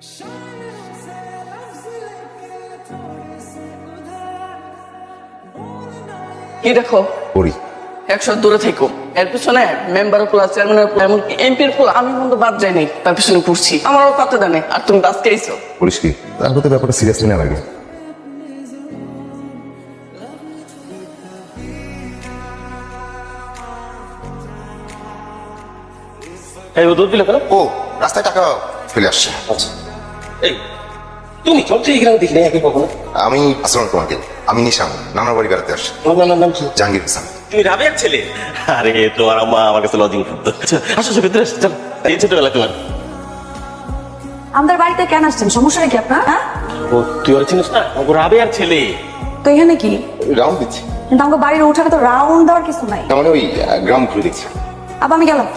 কি দেখো করি 100 দূরে থেকো। এর পিছনে মেম্বার প্লাস চেয়ারম্যানের এমনকি এমপির প্লাস আমি কিন্তু বাদ যাইনি, তার পিছনে ঘুরছি, আমারও পাতে দেনে। আর তুমি বাস খেয়েছো। করিস কি তারপর তো ব্যাপারটা সিরিয়াসলি না লাগে। এই ও দুধ দিল কেন? ও রাস্তায় টাকা ফেলে আসছে। আচ্ছা এই তুমি চলছে এখানে দেখি না একে কখনো। আমি আসলাম তোমাকে, আমি নিশান নানার বাড়ি বেড়াতে আসছি। আমার নাম কি? জাহাঙ্গীর হাসান। তুমি রাবেয়ার ছেলে? আরে তোমার আম্মা আমার কাছে লজিং করতো। আচ্ছা আসো ভিতরে আসো, চলো। এই ছোটবেলা তোমার আমাদের বাড়িতে কেন আসছেন? সমস্যা কি আপনার? হ্যাঁ, ও তুই ওর চিনিস না? ও রাবেয়ার ছেলে। তো এখানে কি? রাউন্ড দিচ্ছি। কিন্তু আমাকে বাড়ির উঠানে তো রাউন্ড দেওয়ার কিছু নাই। তার মানে ওই গ্রাম ঘুরে দেখছি। আবার আমি গেলাম।